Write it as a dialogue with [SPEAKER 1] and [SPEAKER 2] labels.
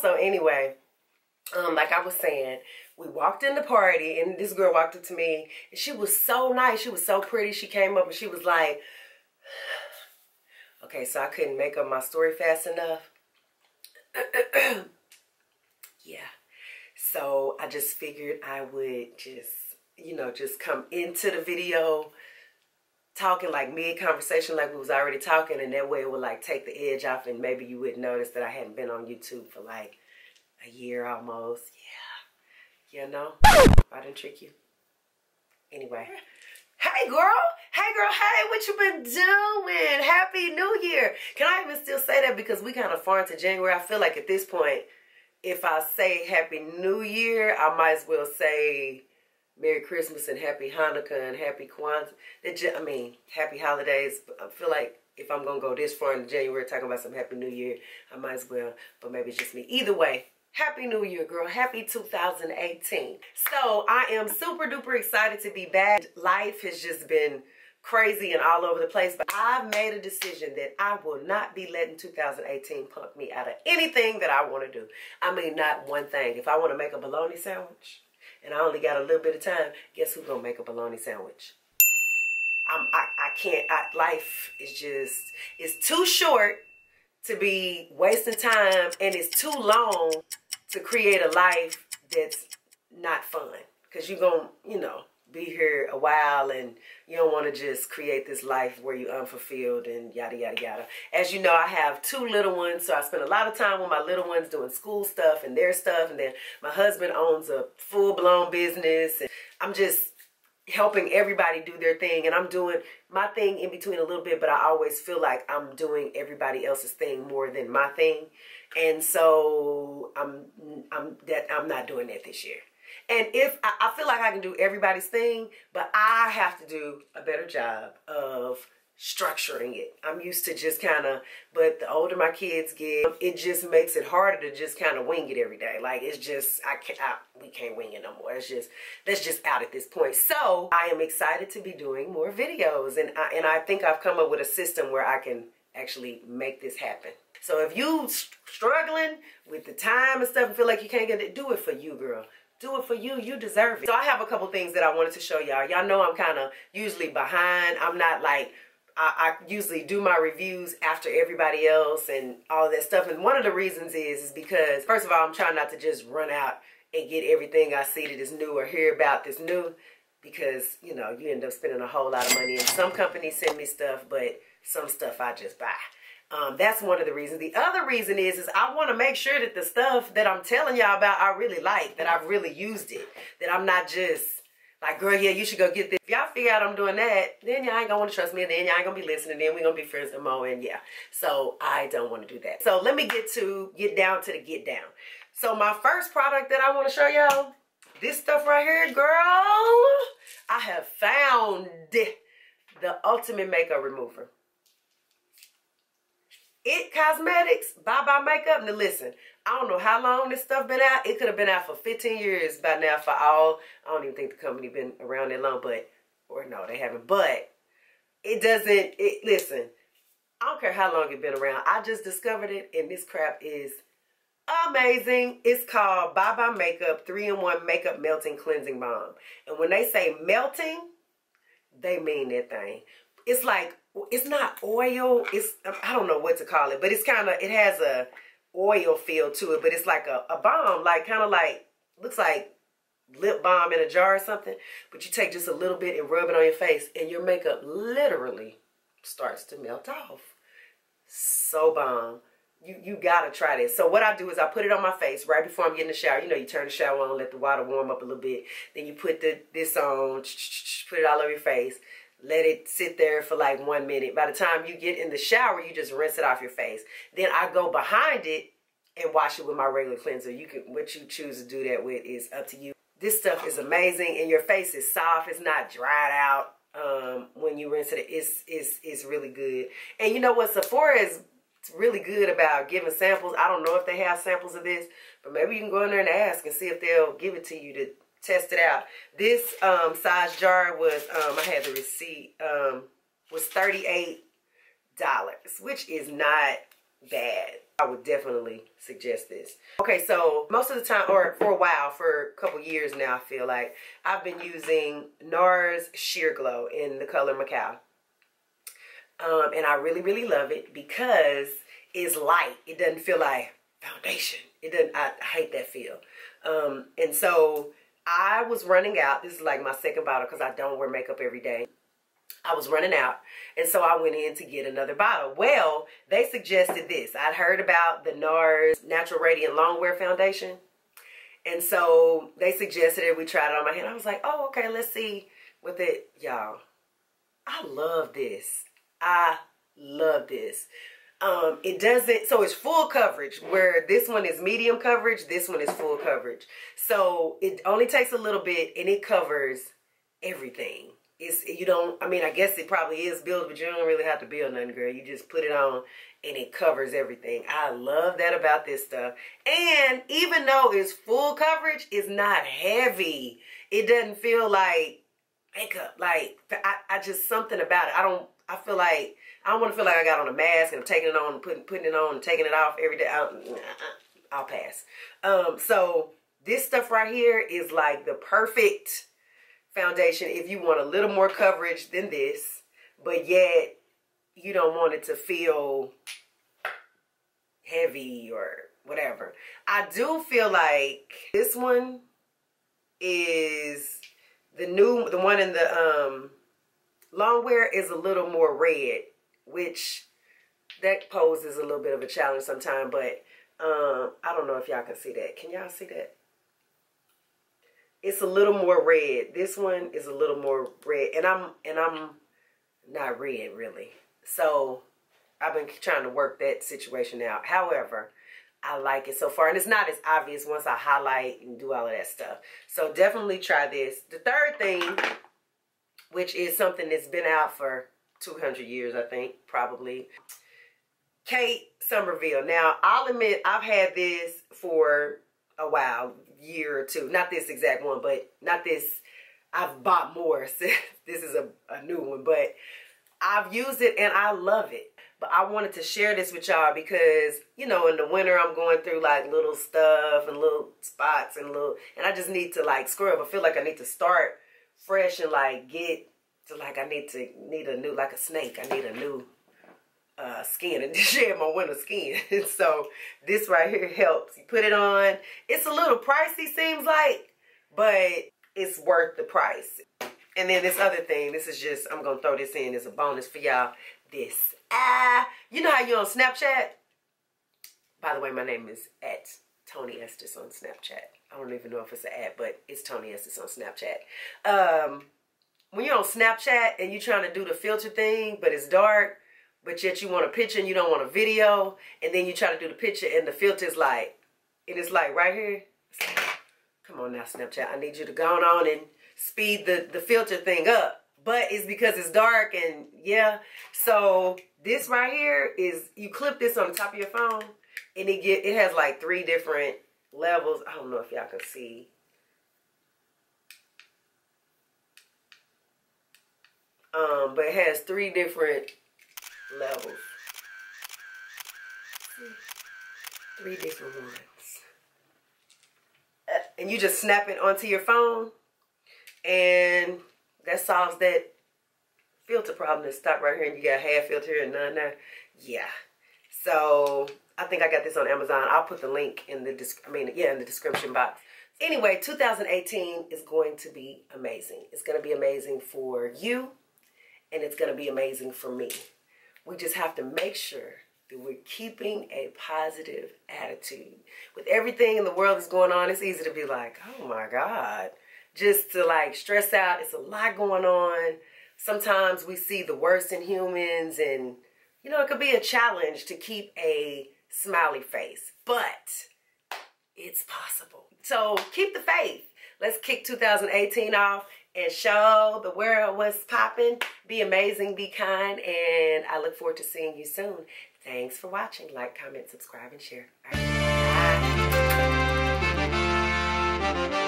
[SPEAKER 1] So anyway, like I was saying, we walked in the party and this girl walked up to me and she was so nice. She was so pretty. She came up and she was like, okay, so I couldn't make up my story fast enough. Yeah. So I just figured I would just, you know, just come into the video talking like mid-conversation like we was already talking, and that way it would like take the edge off and maybe you would notice that I hadn't been on YouTube for like a year almost. Yeah. You know? I didn't trick you. Anyway. Hey girl, hey, what you been doing? Happy New Year. Can I even still say that because we kind of far into January? I feel like at this point, if I say Happy New Year, I might as well say Merry Christmas and Happy Hanukkah and Happy Kwanzaa. I mean, Happy Holidays. I feel like if I'm going to go this far in January talking about some Happy New Year, I might as well. But maybe it's just me. Either way, Happy New Year, girl. Happy 2018. So I am super duper excited to be back. Life has just been crazy and all over the place. But I've made a decision that I will not be letting 2018 punk me out of anything that I want to do. I mean, not one thing. If I want to make a bologna sandwich, and I only got a little bit of time, guess who's going to make a bologna sandwich? I can't. Life is just, it's too short to be wasting time, and it's too long to create a life that's not fun. Because you're going to, you know, be here a while, and you don't want to just create this life where you're unfulfilled and yada, yada, yada. As you know, I have 2 little ones, so I spend a lot of time with my little ones doing school stuff and their stuff, and then my husband owns a full-blown business, and I'm just helping everybody do their thing, and I'm doing my thing in between a little bit, but I always feel like I'm doing everybody else's thing more than my thing, and so I'm not doing that this year. And if I feel like I can do everybody's thing, but I have to do a better job of structuring it. I'm used to just kind of, but the older my kids get, it just makes it harder to just kind of wing it every day. Like it's just, we can't wing it no more. It's just, that's just out at this point. So I am excited to be doing more videos, and I think I've come up with a system where I can actually make this happen. So if you struggling with the time and stuff and feel like you can't get it, do it for you, girl. Do it for you. You deserve it. So I have a couple things that I wanted to show y'all. Y'all know I'm kind of usually behind. I'm not like, I usually do my reviews after everybody else and all that stuff. And one of the reasons is because, first of all, I'm trying not to just run out and get everything I see that is new or hear about that's new. Because, you know, you end up spending a whole lot of money. And some companies send me stuff, but some stuff I just buy. That's one of the reasons. The other reason is I want to make sure that the stuff that I'm telling y'all about I really like, that I've really used it, that I'm not just like, girl, yeah, you should go get this. If y'all figure out I'm doing that, then y'all ain't gonna want to trust me, and then y'all ain't gonna be listening, then we're gonna be friends no more, and yeah. So I don't want to do that. So let me get down to the get down. So my first product that I want to show y'all, this stuff right here, girl, I have found the ultimate makeup remover. It Cosmetics, Bye Bye Makeup. Now listen, I don't know how long this stuff been out. It could have been out for 15 years by now for all. I don't even think the company been around that long, but, or no, they haven't. But it doesn't, listen, I don't care how long it's been around. I just discovered it, and this crap is amazing. It's called Bye Bye Makeup 3-in-1 Makeup Melting Cleansing Balm. And when they say melting, they mean that thing. It's like, it's not oil. It's, I don't know what to call it, but it's kind of, it has a oil feel to it, but it's like a balm, like kind of like, looks like lip balm in a jar or something. But you take just a little bit and rub it on your face, and your makeup literally starts to melt off. So bomb. You gotta try this. So what I do is I put it on my face right before I'm getting in the shower. You know, you turn the shower on, let the water warm up a little bit. Then you put this on, put it all over your face. Let it sit there for like 1 minute. By the time you get in the shower, you just rinse it off your face. Then I go behind it and wash it with my regular cleanser. You can, what you choose to do that with is up to you. This stuff is amazing, and your face is soft. It's not dried out when you rinse it. It's really good. And you know what? Sephora is really good about giving samples. I don't know if they have samples of this, but maybe you can go in there and ask and see if they'll give it to you to test it out. This size jar was, I had the receipt, was $38, which is not bad. I would definitely suggest this. Okay, so most of the time, or for a while, for a couple years now, I feel like I've been using NARS Sheer Glow in the color Macao. And I really, really love it because it's light. It doesn't feel like foundation. It doesn't, I hate that feel. And so I was running out. This is like my second bottle because I don't wear makeup every day. I was running out, and so I went in to get another bottle. Well, they suggested this. I'd heard about the NARS Natural Radiant Longwear Foundation, and so they suggested it. We tried it on my hand. I was like, oh, okay, let's see with it. Y'all, I love this. I love this. It doesn't, so it's full coverage, where this one is medium coverage, this one is full coverage. So it only takes a little bit, and it covers everything. You don't, I mean, I guess it probably is build, but you don't really have to build nothing, girl. You just put it on and it covers everything. I love that about this stuff. And even though it's full coverage, it's not heavy. It doesn't feel like makeup. Like, I just, something about it. I don't want to feel like I got on a mask and I'm taking it on and putting it on and taking it off every day. I'll pass. So this stuff right here is like the perfect foundation if you want a little more coverage than this, but yet you don't want it to feel heavy or whatever. I do feel like this one is the one in the longwear is a little more red, which that poses a little bit of a challenge sometimes, but I don't know if y'all can see that. Can y'all see that? It's a little more red. This one is a little more red, and I'm not red really. So I've been trying to work that situation out. However, I like it so far, and it's not as obvious once I highlight and do all of that stuff. So definitely try this. The third thing, which is something that's been out for 200 years, I think, probably. Kate Somerville. Now, I'll admit I've had this for a while, year or two. Not this exact one, but not this. I've bought more. This is a new one, but I've used it and I love it. But I wanted to share this with y'all because, you know, in the winter I'm going through like little stuff and little spots and I just need to like scrub. I feel like I need to start fresh and like get to like I need a new, like a snake. I need a new skin and shed my winter skin. So this right here helps. You put it on. It's a little pricey, seems like, but it's worth the price. And then this other thing, this is just, I'm gonna throw this in as a bonus for y'all. This, you know how you're on Snapchat? By the way, my name is @Toni Estes on Snapchat. I don't even know if it's an @ but it's Toni Estes on Snapchat. When you're on Snapchat and you're trying to do the filter thing, but it's dark, but yet you want a picture and you don't want a video, and then you try to do the picture and the filter's like, and it's like right here. It's like, come on now, Snapchat. I need you to go on and speed the filter thing up. But it's because it's dark and yeah. So this right here is, you clip this on the top of your phone and it has like 3 different levels. I don't know if y'all can see. But it has 3 different levels. 3 different ones. And you just snap it onto your phone, and that solves that filter problem that stopped right here, and you got half filter and none there. Yeah. So I think I got this on Amazon. I'll put the link in the in the description box. Anyway, 2018 is going to be amazing. It's going to be amazing for you, and it's going to be amazing for me. We just have to make sure that we're keeping a positive attitude. With everything in the world that's going on, it's easy to be like, oh my God, just to like stress out. It's a lot going on. Sometimes we see the worst in humans, and you know, it could be a challenge to keep a smiley face, but it's possible. So keep the faith. Let's kick 2018 off and show the world what's popping. Be amazing, be kind, and I look forward to seeing you soon. Thanks for watching. Like, comment, subscribe, and share. All right. Bye.